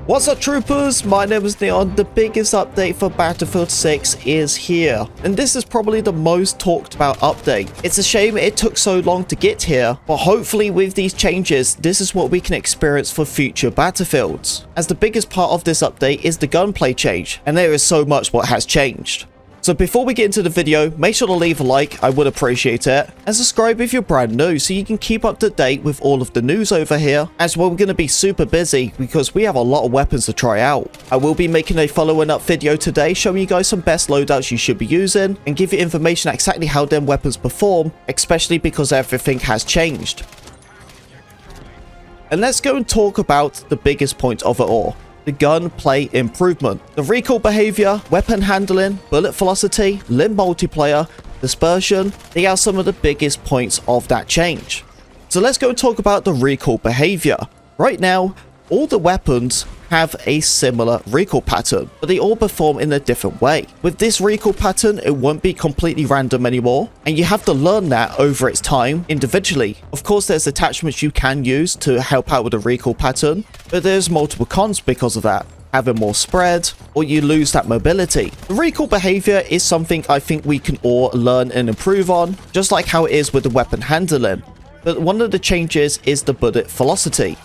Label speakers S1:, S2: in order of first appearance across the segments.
S1: What's up, troopers? My name is Neon. The biggest update for Battlefield 6 is here, and this is probably the most talked about update. It's a shame it took so long to get here, but hopefully with these changes, this is what we can experience for future Battlefields, as the biggest part of this update is the gunplay change, and there is so much what has changed. So before we get into the video, make sure to leave a like, I would appreciate it, and subscribe if you're brand new so you can keep up to date with all of the news over here, as well we're going to be super busy because we have a lot of weapons to try out. I will be making a following up video today showing you guys some best loadouts you should be using, and give you information exactly how them weapons perform, especially because everything has changed. And let's go and talk about the biggest point of it all. The gunplay improvement. The recoil behavior, weapon handling, bullet velocity, limb multiplier, dispersion, they are some of the biggest points of that change. So let's go and talk about the recoil behavior. Right now, all the weapons have a similar recoil pattern, but they all perform in a different way. With this recoil pattern, it won't be completely random anymore, and you have to learn that over its time individually. Of course, there's attachments you can use to help out with the recoil pattern, but there's multiple cons because of that. Having more spread, or you lose that mobility. The recoil behavior is something I think we can all learn and improve on, just like how it is with the weapon handling. But one of the changes is the bullet velocity.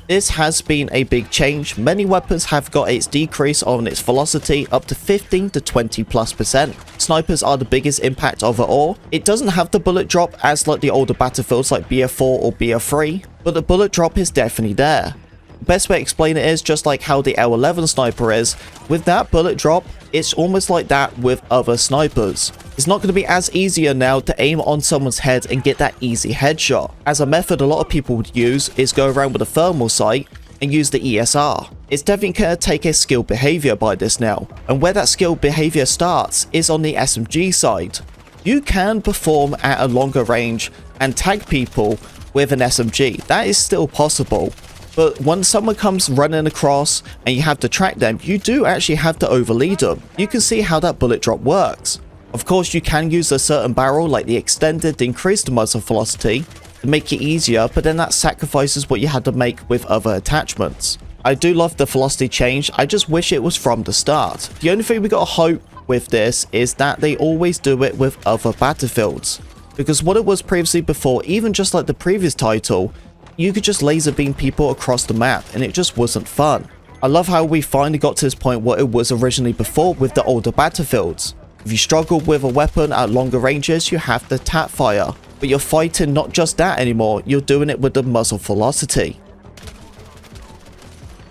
S1: This has been a big change. Many weapons have got its decrease on its velocity up to 15 to 20+%. Snipers are the biggest impact of it all. It doesn't have the bullet drop as like the older Battlefields like BF4 or BF3, but the bullet drop is definitely there. The best way to explain it is just like how the L11 sniper is. With that bullet drop, it's almost like that with other snipers. It's not going to be as easier now to aim on someone's head and get that easy headshot. As a method a lot of people would use is go around with a thermal sight and use the ESR. It's definitely going to take a skill behavior by this now. And where that skill behavior starts is on the SMG side. You can perform at a longer range and tag people with an SMG. That is still possible. But when someone comes running across and you have to track them, you do actually have to overlead them. You can see how that bullet drop works. Of course, you can use a certain barrel like the extended to increase the muzzle velocity to make it easier, but then that sacrifices what you had to make with other attachments. I do love the velocity change, I just wish it was from the start. The only thing we gotta hope with this is that they always do it with other Battlefields. Because what it was previously before, even just like the previous title, you could just laser beam people across the map and it just wasn't fun. I love how we finally got to this point what it was originally before with the older Battlefields. If you struggle with a weapon at longer ranges, you have to tap fire. But you're fighting not just that anymore, you're doing it with the muzzle velocity.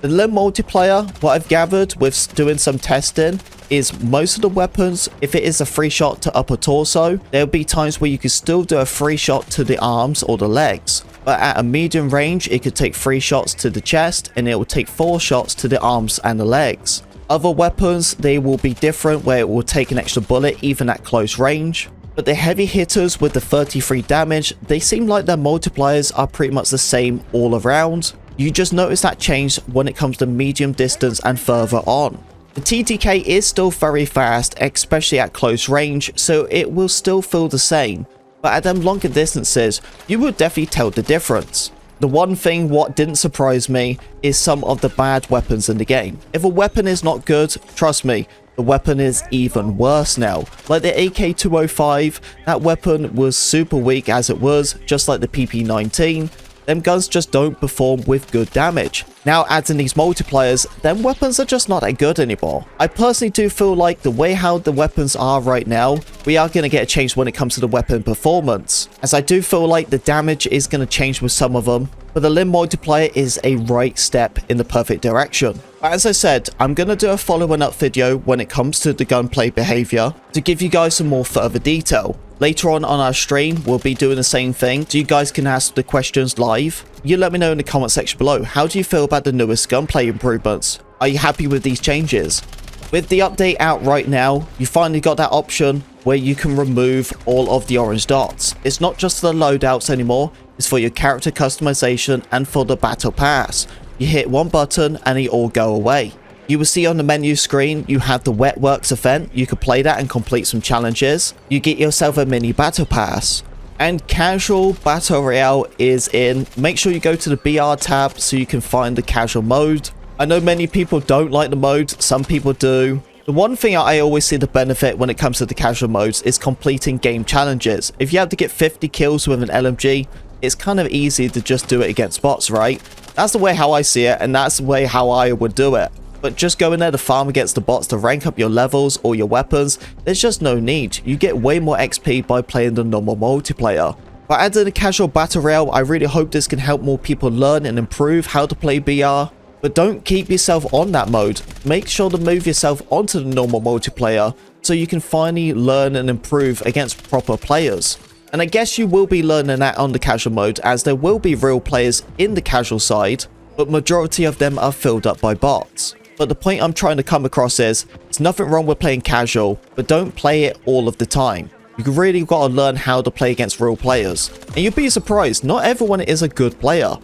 S1: The limb multiplier, what I've gathered with doing some testing, is most of the weapons, if it is a free shot to upper torso, there'll be times where you can still do a free shot to the arms or the legs. But at a medium range, it could take 3 shots to the chest, and it will take 4 shots to the arms and the legs. Other weapons, they will be different, where it will take an extra bullet even at close range. But the heavy hitters with the 33 damage, they seem like their multipliers are pretty much the same all around. You just notice that change when it comes to medium distance and further on. The TTK is still very fast, especially at close range, so it will still feel the same. But at them longer distances, you would definitely tell the difference. The one thing what didn't surprise me is some of the bad weapons in the game. If a weapon is not good, trust me, the weapon is even worse now. Like the AK-205, that weapon was super weak as it was, just like the PP-19. Them guns just don't perform with good damage. Now adding these multipliers, them weapons are just not that good anymore. I personally do feel like the way how the weapons are right now, we are going to get a change when it comes to the weapon performance. As I do feel like the damage is going to change with some of them, but the limb multiplier is a right step in the perfect direction. But as I said, I'm going to do a following up video when it comes to the gunplay behavior to give you guys some more further detail. Later on our stream, we'll be doing the same thing, so you guys can ask the questions live. You let me know in the comment section below, how do you feel about the newest gunplay improvements? Are you happy with these changes? With the update out right now, you finally got that option where you can remove all of the orange dots. It's not just for the loadouts anymore, it's for your character customization and for the battle pass. You hit one button and they all go away. You will see on the menu screen, you have the Wet Works event. You can play that and complete some challenges. You get yourself a mini battle pass. And casual battle royale is in. Make sure you go to the BR tab so you can find the casual mode. I know many people don't like the mode, some people do. The one thing I always see the benefit when it comes to the casual modes is completing game challenges. If you have to get 50 kills with an LMG, it's kind of easy to just do it against bots, right? That's the way how I see it, and that's the way how I would do it. But just go in there to farm against the bots to rank up your levels or your weapons, there's just no need. You get way more XP by playing the normal multiplayer. By adding a casual battle royale, I really hope this can help more people learn and improve how to play BR. But don't keep yourself on that mode. Make sure to move yourself onto the normal multiplayer so you can finally learn and improve against proper players. And I guess you will be learning that on the casual mode, as there will be real players in the casual side, but majority of them are filled up by bots. But the point I'm trying to come across is, there's nothing wrong with playing casual, but don't play it all of the time. You really got to learn how to play against real players. And you'll be surprised, not everyone is a good player.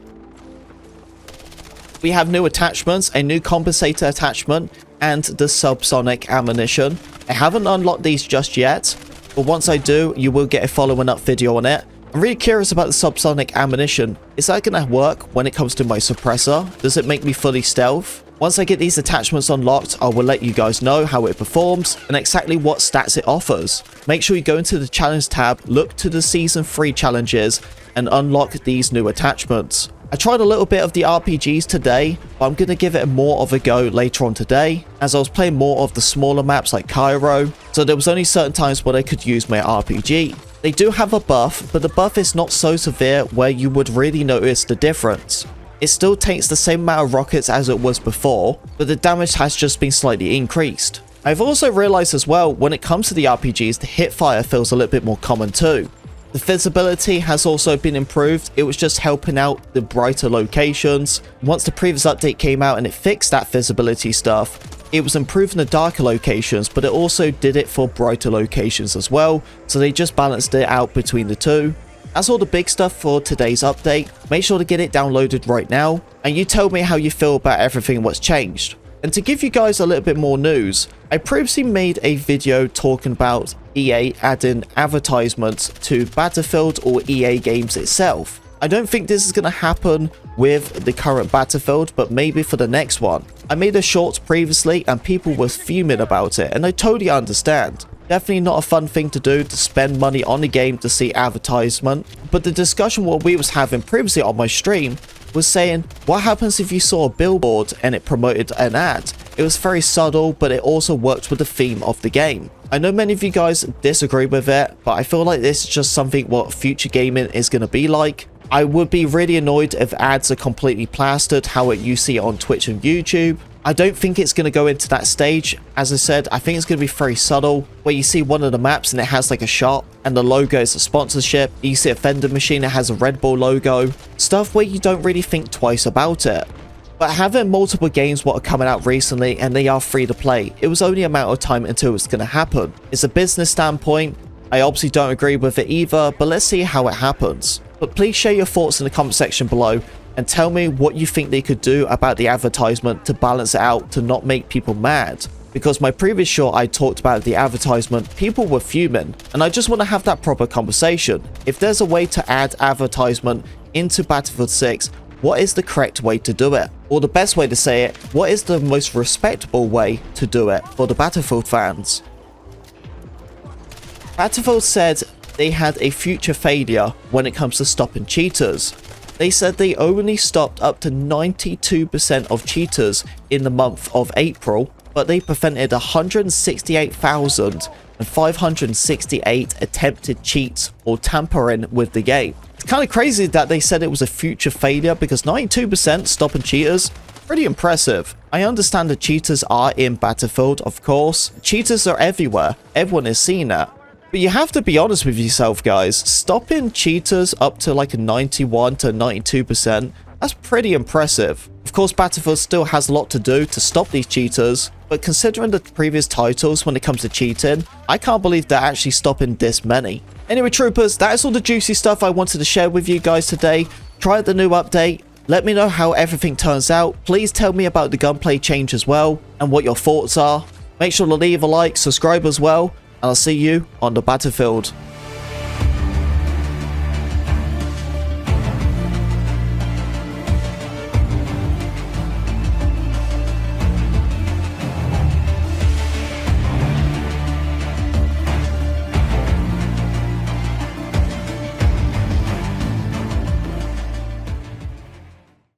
S1: We have new attachments, a new compensator attachment, and the subsonic ammunition. I haven't unlocked these just yet, but once I do, you will get a following up video on it. I'm really curious about the subsonic ammunition. Is that going to work when it comes to my suppressor? Does it make me fully stealth? Once I get these attachments unlocked, I will let you guys know how it performs and exactly what stats it offers. Make sure you go into the challenge tab, look to the season 3 challenges, and unlock these new attachments. I tried a little bit of the RPGs today, but I'm going to give it more of a go later on today, as I was playing more of the smaller maps like Cairo, so there was only certain times when I could use my RPG. They do have a buff, but the buff is not so severe where you would really notice the difference. It still takes the same amount of rockets as it was before, but the damage has just been slightly increased. I've also realized as well, when it comes to the RPGs, the hipfire feels a little bit more common too. The visibility has also been improved. It was just helping out the brighter locations. Once the previous update came out and it fixed that visibility stuff, it was improving the darker locations, but it also did it for brighter locations as well. So they just balanced it out between the two. That's all the big stuff for today's update. Make sure to get it downloaded right now, and you tell me how you feel about everything and what's changed. And to give you guys a little bit more news, I previously made a video talking about EA adding advertisements to Battlefield or EA games itself. I don't think this is going to happen with the current Battlefield, but maybe for the next one. I made a short previously and people were fuming about it, and I totally understand. Definitely not a fun thing to do, to spend money on the game to see advertisement. But the discussion what we was having previously on my stream was saying, what happens if you saw a billboard and it promoted an ad? It was very subtle, but it also worked with the theme of the game. I know many of you guys disagree with it, but I feel like this is just something what future gaming is going to be like. I would be really annoyed if ads are completely plastered how you see it on Twitch and YouTube. I don't think it's going to go into that stage. As I said, I think it's going to be very subtle, where you see one of the maps and it has like a shop and the logo is a sponsorship. You see a vending machine that has a Red Bull logo. Stuff where you don't really think twice about it. But having multiple games what are coming out recently and they are free to play, it was only a matter of time until it's going to happen. It's a business standpoint. I obviously don't agree with it either, but let's see how it happens. But please share your thoughts in the comment section below and tell me what you think they could do about the advertisement to balance it out, to not make people mad. Because my previous short I talked about the advertisement, people were fuming, and I just want to have that proper conversation. If there's a way to add advertisement into Battlefield 6, what is the correct way to do it? Or the best way to say it, what is the most respectable way to do it for the Battlefield fans? Battlefield said they had a future failure when it comes to stopping cheaters. They said they only stopped up to 92% of cheaters in the month of April, but they prevented 168,568 attempted cheats or tampering with the game. It's kind of crazy that they said it was a future failure, because 92% stopping cheaters, pretty impressive. I understand the cheaters are in Battlefield, of course. Cheaters are everywhere. Everyone is seeing that. But you have to be honest with yourself, guys. Stopping cheaters up to like a 91 to 92%, that's pretty impressive. Of course, Battlefield still has a lot to do to stop these cheaters, but considering the previous titles when it comes to cheating, I can't believe they're actually stopping this many. Anyway, troopers, that is all the juicy stuff I wanted to share with you guys today. Try out the new update. Let me know how everything turns out. Please tell me about the gunplay change as well, and what your thoughts are. Make sure to leave a like, subscribe as well, and I'll see you on the battlefield.